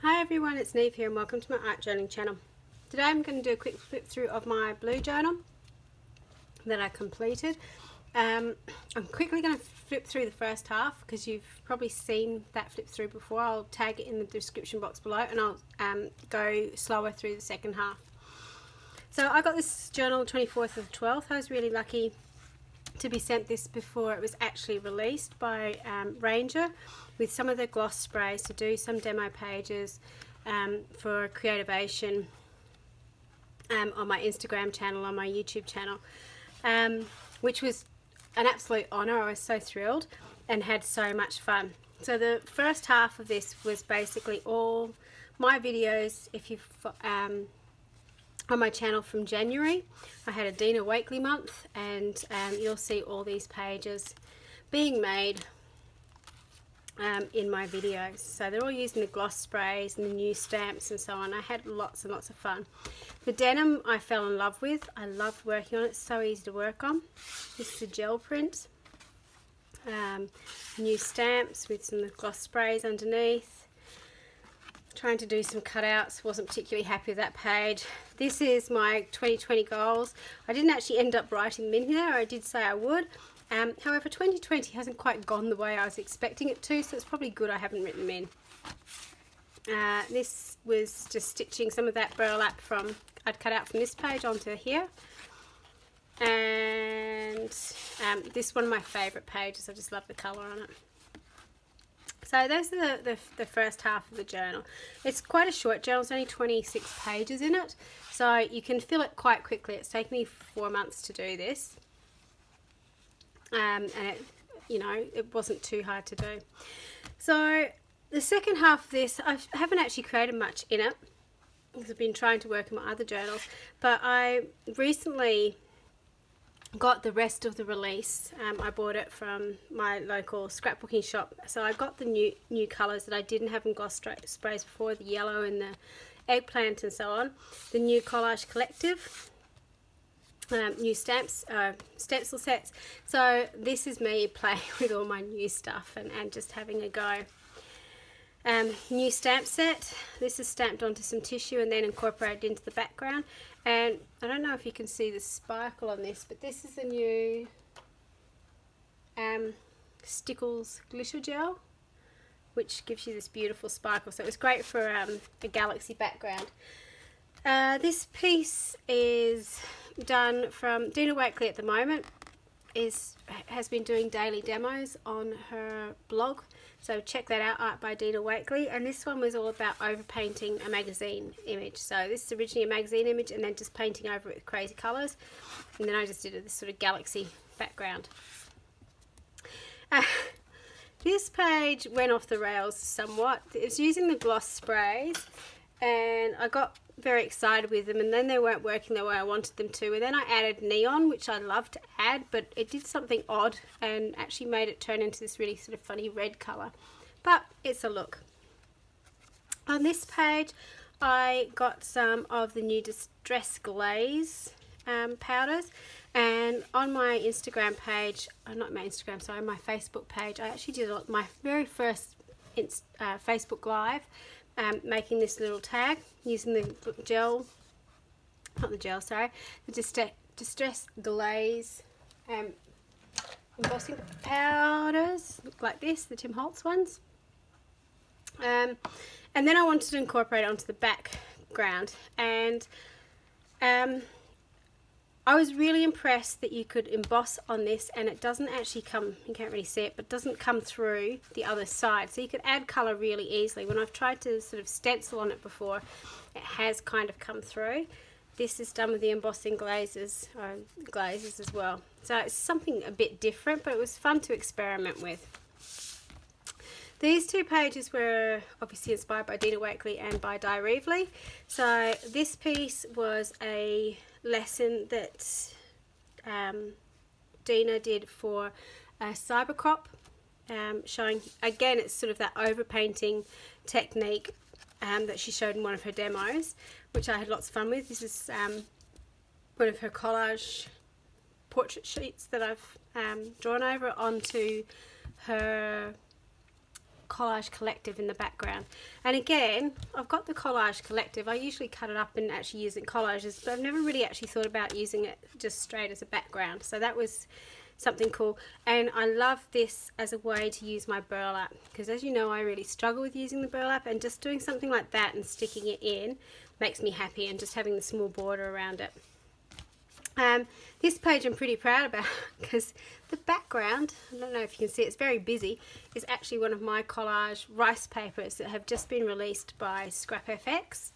Hi everyone, it's Niamh here and welcome to my art journaling channel. Today I'm going to do a quick flip through of my blue journal that I completed. I'm quickly going to flip through the first half because you've probably seen that flip through before. I'll tag it in the description box below and I'll go slower through the second half. So I got this journal 24th of 12th. I was really lucky to be sent this before it was actually released by Ranger with some of the gloss sprays to do some demo pages for Creativation on my Instagram channel, on my YouTube channel, which was an absolute honour. I was so thrilled and had so much fun. So the first half of this was basically all my videos. If you've on my channel from January, I had a Dina Wakely month, and you'll see all these pages being made in my videos. So they're all using the gloss sprays and the new stamps and so on. I had lots and lots of fun. The denim I fell in love with. I loved working on it. It's so easy to work on. This is a gel print. New stamps with some gloss sprays underneath. Trying to do some cutouts, wasn't particularly happy with that page. This is my 2020 goals. I didn't actually end up writing them in here. I did say I would. However, 2020 hasn't quite gone the way I was expecting it to, so it's probably good I haven't written them in. This was just stitching some of that burlap from I'd cut out from this page onto here. And this is one of my favourite pages. I just love the colour on it. So those are the first half of the journal. It's quite a short journal. It's only 26 pages in it, so you can fill it quite quickly. It's taken me 4 months to do this, and it wasn't too hard to do. So the second half of this, I haven't actually created much in it because I've been trying to work in my other journals, but I recently got the rest of the release. I bought it from my local scrapbooking shop, so I got the new colours that I didn't have in gloss sprays before, the yellow and the eggplant and so on, the new collage collective, new stamps, stencil sets. So this is me playing with all my new stuff and just having a go. New stamp set. This is stamped onto some tissue and then incorporated into the background. And I don't know if you can see the sparkle on this, but this is the new Stickles glitter gel, which gives you this beautiful sparkle. So it was great for a galaxy background. This piece is done from Dina Wakely at the moment. Has been doing daily demos on her blog, so check that out, Art by Dina Wakely. And this one was all about overpainting a magazine image. So this is originally a magazine image and then just painting over it with crazy colours, and then I just did this sort of galaxy background. This page went off the rails somewhat. It's using the gloss sprays, and I got very excited with them, and then they weren't working the way I wanted them to, and then I added neon, which I love to add, but it did something odd and actually made it turn into this really sort of funny red colour, but it's a look. On this page I got some of the new Distress Glaze powders, and on my Instagram page, not my Instagram, sorry, my Facebook page, I actually did my very first Facebook Live, making this little tag using the Distress Glaze embossing powders. Look like this, the Tim Holtz ones. And then I wanted to incorporate it onto the background, and I was really impressed that you could emboss on this and it doesn't actually come, you can't really see it, but doesn't come through the other side. So you could add colour really easily. When I've tried to sort of stencil on it before, it has kind of come through. This is done with the embossing glazes as well. So it's something a bit different, but it was fun to experiment with. These two pages were obviously inspired by Dina Wakely and by Di Reevely. So this piece was a lesson that Dina did for a cybercrop, showing, again, it's sort of that overpainting technique that she showed in one of her demos, which I had lots of fun with. This is one of her collage portrait sheets that I've drawn over onto her Collage Collective in the background. And again, I've got the Collage Collective. I usually cut it up and actually use it in collages, but I've never really actually thought about using it just straight as a background. So that was something cool. And I love this as a way to use my burlap, because as you know, I really struggle with using the burlap, and just doing something like that and sticking it in makes me happy, and just having the small border around it. This page I'm pretty proud about, because the background, I don't know if you can see, it's very busy, is actually one of my collage rice papers that have just been released by Scrap FX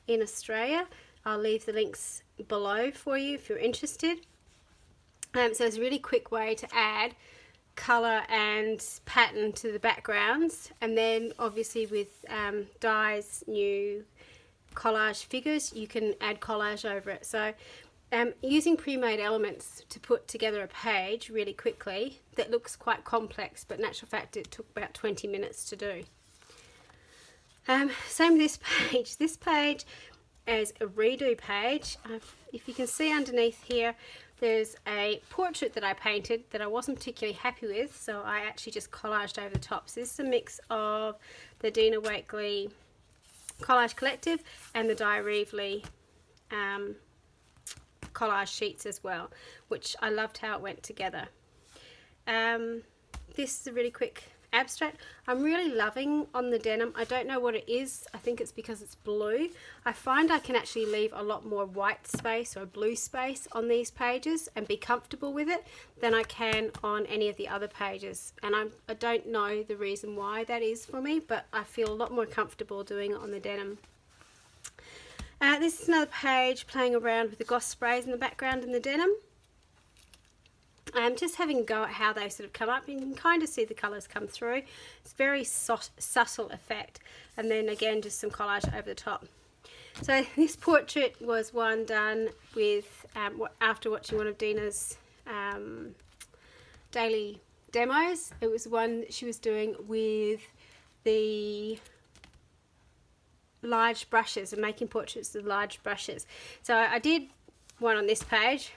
in Australia. I'll leave the links below for you if you're interested. So it's a really quick way to add colour and pattern to the backgrounds, and then obviously with Die's new collage figures, you can add collage over it. So using pre-made elements to put together a page really quickly that looks quite complex, but in actual fact it took about 20 minutes to do. Same with this page. This page is a redo page. If you can see underneath here, there's a portrait that I painted that I wasn't particularly happy with, so I actually just collaged over the top. So this is a mix of the Dina Wakley Collage Collective and the Di Reevely collage sheets as well, which I loved how it went together. This is a really quick abstract. I'm really loving on the denim. I don't know what it is. I think it's because it's blue. I find I can actually leave a lot more white space or blue space on these pages and be comfortable with it than I can on any of the other pages. And I don't know the reason why that is for me, but I feel a lot more comfortable doing it on the denim. This is another page playing around with the gloss sprays in the background in the denim. Just having a go at how they sort of come up. You can kind of see the colours come through. It's a very subtle effect. And then again, just some collage over the top. So this portrait was one done with, after watching one of Dina's daily demos. It was one that she was doing with the large brushes and making portraits with large brushes. So I did one on this page,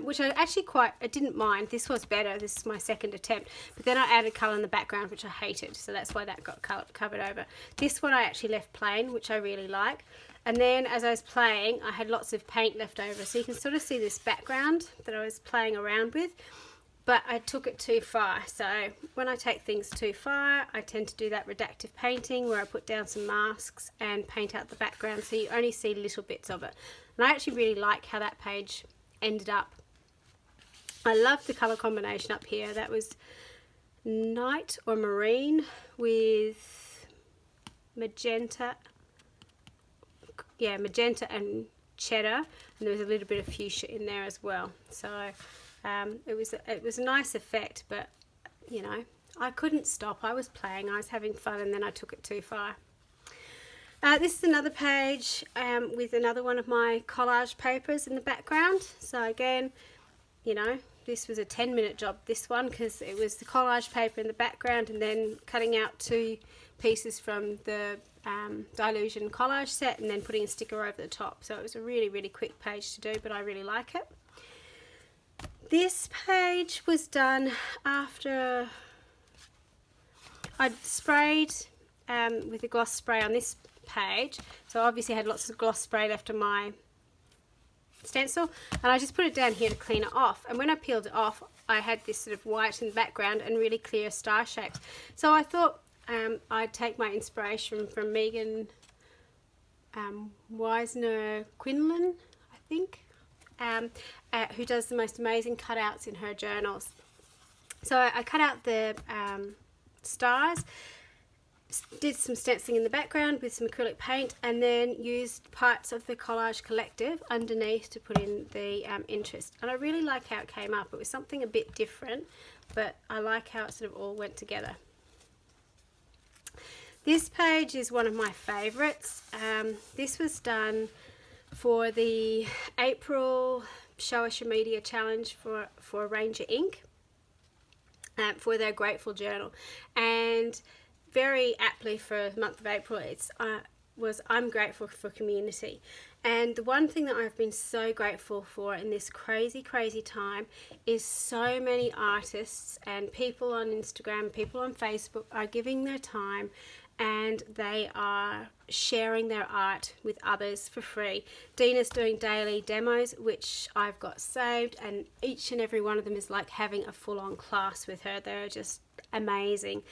which I didn't mind. This was better. This is my second attempt, but then I added colour in the background, which I hated, so that's why that got covered over. This one I actually left plain, which I really like. And then as I was playing, I had lots of paint left over, so you can sort of see this background that I was playing around with, but I took it too far. So when I take things too far, I tend to do that reductive painting where I put down some masks and paint out the background, so you only see little bits of it. And I actually really like how that page ended up. I love the colour combination up here. That was night or marine with magenta. Yeah, magenta and cheddar, and there was a little bit of fuchsia in there as well. So it was a nice effect, but you know, I couldn't stop. I was playing, I was having fun, and then I took it too far. This is another page with another one of my collage papers in the background. So again, you know, this was a 10-minute job, this one, because it was the collage paper in the background and then cutting out 2 pieces from the Dilution collage set and then putting a sticker over the top. So it was a really, really quick page to do, but I really like it. This page was done after I'd sprayed with a gloss spray on this page, so obviously I had lots of gloss spray left on my stencil, and I just put it down here to clean it off, and when I peeled it off I had this sort of white in the background and really clear star shapes. So I thought I'd take my inspiration from Megan Wisner Quinlan, I think, who does the most amazing cutouts in her journals. So I cut out the stars, did some stenciling in the background with some acrylic paint, and then used parts of the Collage Collective underneath to put in the interest. And I really like how it came up. It was something a bit different, but I like how it sort of all went together. This page is one of my favourites. This was done for the April Show Us Your Media Challenge for Ranger Ink for their Grateful Journal, and very aptly for the month of April, it's I'm grateful for community. And the one thing that I've been so grateful for in this crazy time is so many artists and people on Instagram, people on Facebook are giving their time and they are sharing their art with others for free. Dina's doing daily demos, which I've got saved, and each and every one of them is like having a full-on class with her. They're just amazing.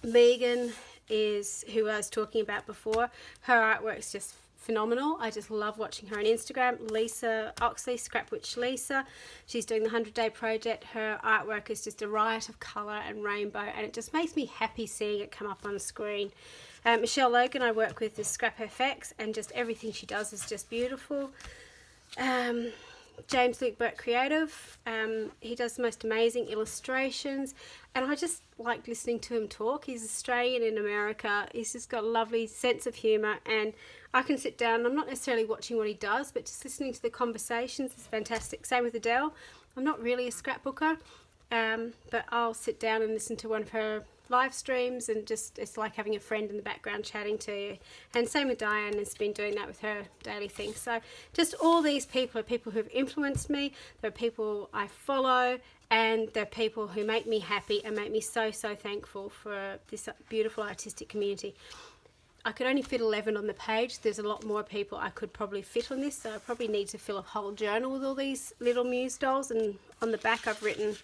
Megan is who I was talking about before. Her artwork's just phenomenal. I just love watching her on Instagram. Lisa Oxley, Scrap Witch Lisa, she's doing the 100-day project. Her artwork is just a riot of colour and rainbow, and it just makes me happy seeing it come up on the screen. Michelle Logan I work with is Scrap FX, and just everything she does is just beautiful. James Luke Burke Creative, he does the most amazing illustrations, and I just like listening to him talk. He's Australian in America. He's just got a lovely sense of humour, and I can sit down, I'm not necessarily watching what he does, but just listening to the conversations is fantastic. Same with Adele. I'm not really a scrapbooker, but I'll sit down and listen to one of her live streams, and just it's like having a friend in the background chatting to you. And same with Diane, has been doing that with her daily thing. So just all these people are people who've influenced me. They're people I follow, and they're people who make me happy and make me so thankful for this beautiful artistic community. I could only fit 11 on the page. There's a lot more people I could probably fit on this, so I probably need to fill a whole journal with all these little muse dolls. And on the back I've written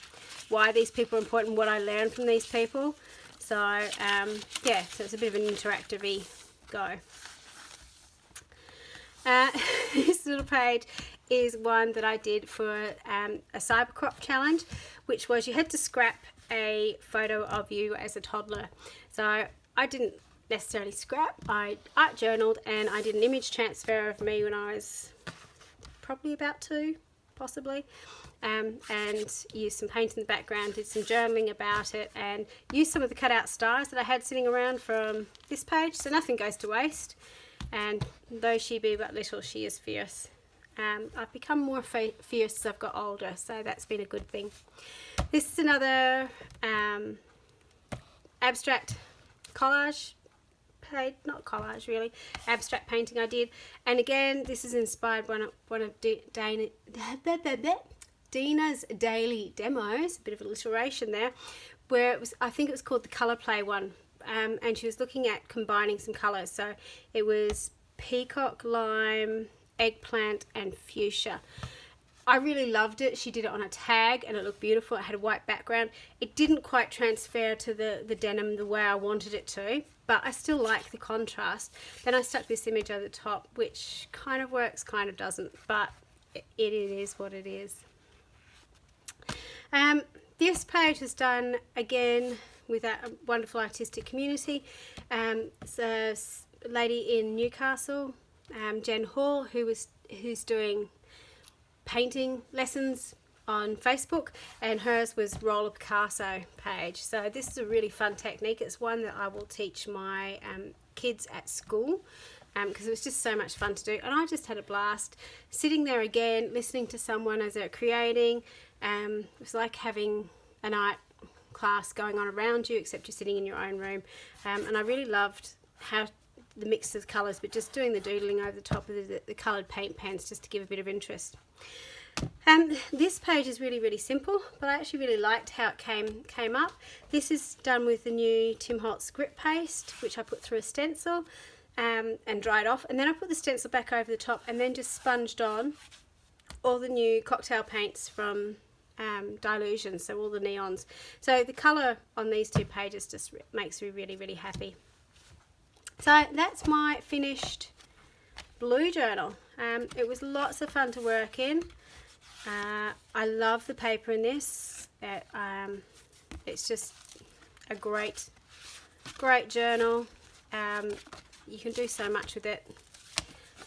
why these people are important, what I learned from these people. So yeah, so it's a bit of an interactive-y go. This little page is one that I did for a Cybercrop challenge, which was you had to scrap a photo of you as a toddler. So I didn't necessarily scrap, I art journaled, and I did an image transfer of me when I was probably about 2, possibly, and used some paint in the background, did some journaling about it, and used some of the cutout stars that I had sitting around from this page, so nothing goes to waste. And though she be but little, she is fierce. I've become more fierce as I've got older, so that's been a good thing. This is another abstract collage page, not collage really, abstract painting I did, and again this is inspired by one of Dina's daily demos, a bit of alliteration there, where it was, I think it was called the colour play one, and she was looking at combining some colours. So it was peacock, lime, eggplant and fuchsia. I really loved it. She did it on a tag and it looked beautiful. It had a white background. It didn't quite transfer to the denim the way I wanted it to, but I still like the contrast. Then I stuck this image over the top, which kind of works, kind of doesn't, but it is what it is. This page was done again with a wonderful artistic community. It's a lady in Newcastle, Jen Hall, who's doing painting lessons on Facebook, and hers was Roller Picasso page. So this is a really fun technique. It's one that I will teach my kids at school, because it was just so much fun to do, and I just had a blast sitting there again listening to someone as they're creating. It was like having an art class going on around you, except you're sitting in your own room, and I really loved how the mix of colours, but just doing the doodling over the top of the coloured paint pans just to give a bit of interest. This page is really simple, but I actually really liked how it came up. This is done with the new Tim Holtz grip paste, which I put through a stencil and dried off, and then I put the stencil back over the top and then just sponged on all the new cocktail paints from Dilution, so all the neons. So the colour on these two pages just makes me really happy. So that's my finished blue journal. It was lots of fun to work in. I love the paper in this. It's just a great journal. You can do so much with it.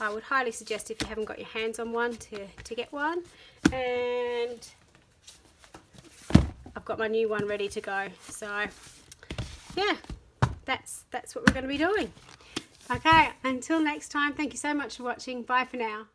I would highly suggest, if you haven't got your hands on one, to get one. And I've got my new one ready to go. So yeah, that's what we're going to be doing. Okay, until next time, thank you so much for watching. Bye for now.